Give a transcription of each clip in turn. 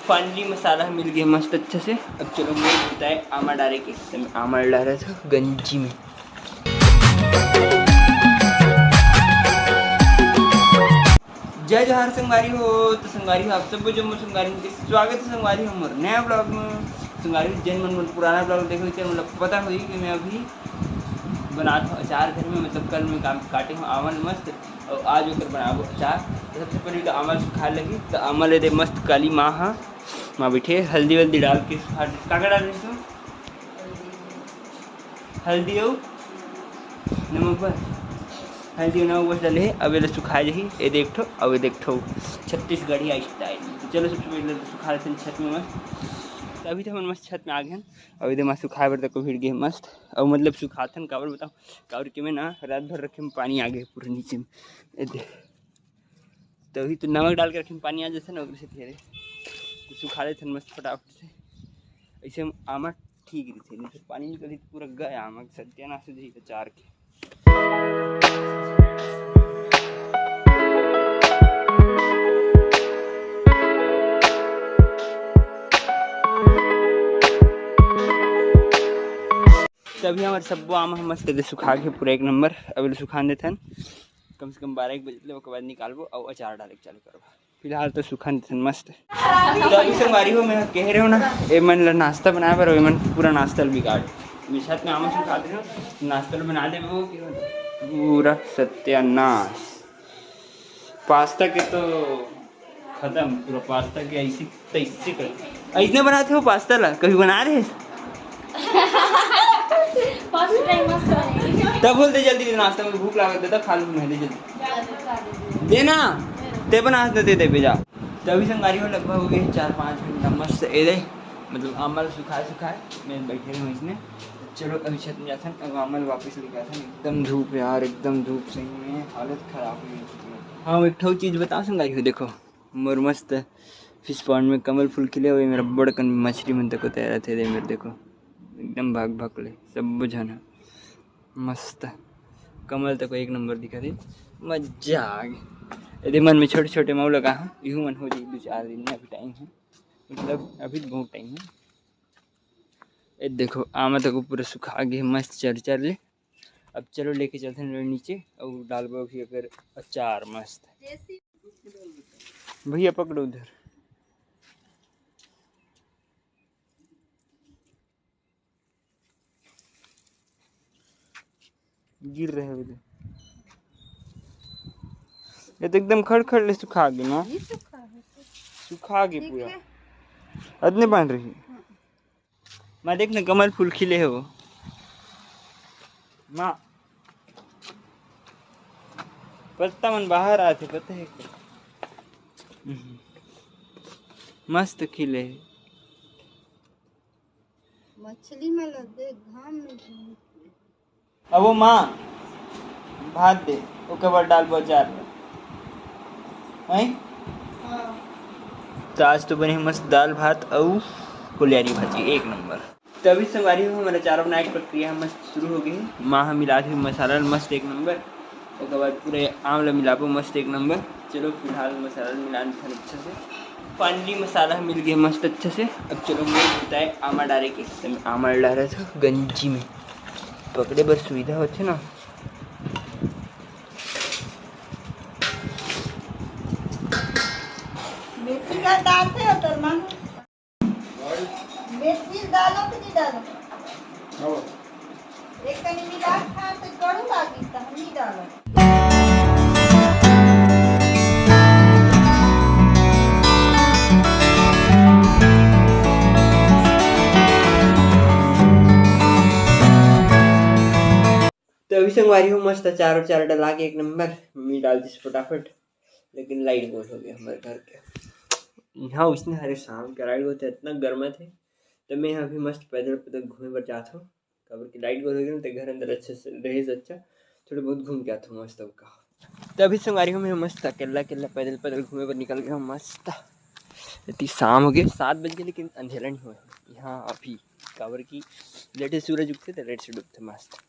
Finally मसाला मिल गया मस्त अच्छे से। अब चलो मुझे बताए आमा डाले के, तो मैं आमा डाल रहा था गंजी में। जय जोहार संगवारी हो। तो संगवारी हो आप सबको जम्मू संगवारी के स्वागत है संगवारी हो मोर नया ब्लॉग में। संगवारी जैन मन पुराना ब्लॉग देखो तो मतलब पता हुई कि मैं अभी बनाता हूँ अचार घर में, मतलब कल मैं काम काटे हूँ आमल मस्त, और आज होकर बनाबो अचार। तो सबसे पहले तो आमल सुखा लगी, तो आमल ले दे मस्त काली माँ हाँ माँ बैठे हल्दी वल्दी डाल के का डाल रही तू हल्दी और नमक बस, हल्दी नमक बस डाले है। अब ये सुखाए जही ये देखो अब ये देखो छत्तीसगढ़िया स्टाइल। तो चलो सबसे पहले तो सुखा लेते हैं छत में मस्त। तो अभी तो हम मस्त छत में आ गए और इधर मस्त सुखाए बर तक भीड़ गए मस्त, और मतलब सुखाथन काबर बताओ काबर के में ना रात भर रखे में पानी आ गए पूरे नीचे में। तो अभी तो नमक डाल के रखे में पानी आ जाता ना से फिर तो सुखा लेते मस्त फटाफट से। ऐसे हम आमा ठीक रहते नहीं तो पानी निकली तो पूरा गया आमा सत्यानाश हो जाए अचार के। तभी हमारे सब आम हम मस्त सुखा के पूरा एक नंबर। अब सुखा देते हैं कम से कम 12 बजे के बाद निकालबो और अचार डाले चालू करबो। फिलहाल तो सुखा देते मस्त। तो अभी संगवारी हो मैं कह रहे हो ना ए मन नाश्ता बनाए पर मन पूरा नाश्ता बिगाड़ मेरे साथ में आम सुखा दे हो नाश्ता बना दे वो पूरा सत्यानाश। पास्ता के तो खत्म पूरा, पास्ता के ऐसे तैसे कर ऐसे बनाते हो पास्ता ला कभी बना रहे तब बोलते जल्दी नाश्ता में भूख लागत देता खा लूँ मैं जल्दी देना ते बना दे दे जा। तभी संगारी में लगभग हो गए 4-5 घंटा मस्त ए मतलब आमल सुखाए मैं बैठे रहे इसमें। चलो अभी छत में जाता अब आमल वापस लेके आता एकदम धूप यार एकदम धूप सही में हालत ख़राब हुई। हाँ एक ठो चीज़ बताओ संगारी हो देखो मोर मस्त फिश पॉन्ड में कमल फूल खिले हुए मेरा बड़कन मछली मन तक तैयार थे दे मेरे देखो एकदम भाग भाग ले सब बुझाना मस्त कमल तक एक नंबर दिखा दे मजा आ गई। यदि मन में छोटे छोटे माऊ लगा हाँ यूँ मन हो जाए 2-4 दिन में अभी टाइम है मतलब अभी बहुत टाइम है। ये देखो आमा तक पूरा सुखा गए मस्त चर ले। अब चलो लेके चलते हैं नीचे और डालबो भी अगर अचार मस्त। भैया पकड़ो उधर गिर रहे हैं उधर। ये तो एकदम खड़ ले सुखा गई ना सुखा गई पूरा अदने बन रही माँ देख ना कमल फूल खिले है वो माँ पत्ता मन बाहर आए थे पता है मस्त खिले है मछली में लगे घाम में अब वो माँ भात दे ओके बाद डाल बाजार में तो आज तो बनी मस्त दाल भात और कुलियारी भाजी एक नंबर। तभी संगवारी हो हमारा चारों बनाने की प्रक्रिया मस्त शुरू हो गई। माँ हम मिला दी मसाला मस्त एक नंबर उसके बाद पूरे आमला मिलाबो मस्त एक नंबर। चलो फिलहाल मसाला मिलाने था अच्छे से। फाइनली मसाला मिल गया मस्त अच्छे से। अब चलो मुझे बताए आमा डाले के, तो मैं आमा डाल रहा था गंजी में पकड़े बस सुविधा होती ना। मेथी का डालते हो तो मन मेथी डालो कि नहीं डालो एक कनी मिला खा तो कड़ू लागी तो हम नहीं डालो। तो अभी संगवारी हो मस्त अचार डला के एक नंबर मम्मी डाल दी फटाफट, लेकिन लाइट गोल हो गया हमारे घर के यहाँ उसने हरे शाम के लाइट गोल थे इतना गर्म थे। तो मैं अभी मस्त पैदल घूमे पर जाता हूँ कबर की लाइट गोल हो गई तो घर अंदर अच्छे से रहे अच्छा थोड़ा बहुत घूम के आता हूँ मस्त का। तो अभी संगवारी हो मैं मस्त अकेला पैदल घूमे पर निकल गया मस्त। इतनी शाम हो गई 7 बज गए लेकिन अंधेरा नहीं हुआ यहाँ अभी काबर की लेटे सूरज उगते थे लेट से डूबते मस्त।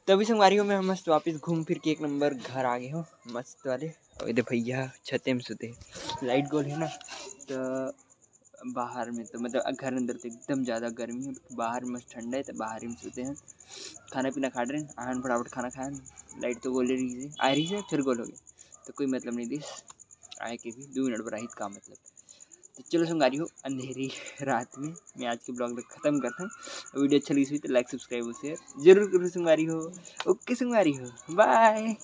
तभी संगवारी हो मैं मस्त वापस घूम फिर के एक नंबर घर आ गए हो मस्त वाले। और इधर भैया छते में सोते लाइट गोल है ना तो बाहर में तो मतलब घर अंदर तो एकदम ज़्यादा गर्मी है, बाहर मस्त ठंडा है तो बाहर ही में सोते हैं। खाना पीना खा रहे हैं, आहन फटाफट खाना खाया, लाइट तो गोल रही है आ रही है फिर गोल हो गई, तो कोई मतलब नहीं दिस आए के भी 2 मिनट बराहित का मतलब। तो चलो संगारी हो अंधेरी रात में मैं आज के ब्लॉग ख़त्म करता हूँ। वीडियो अच्छा लगी तो लाइक सब्सक्राइब और शेयर जरूर करो संगारी हो। ओके संगारी हो, बाय।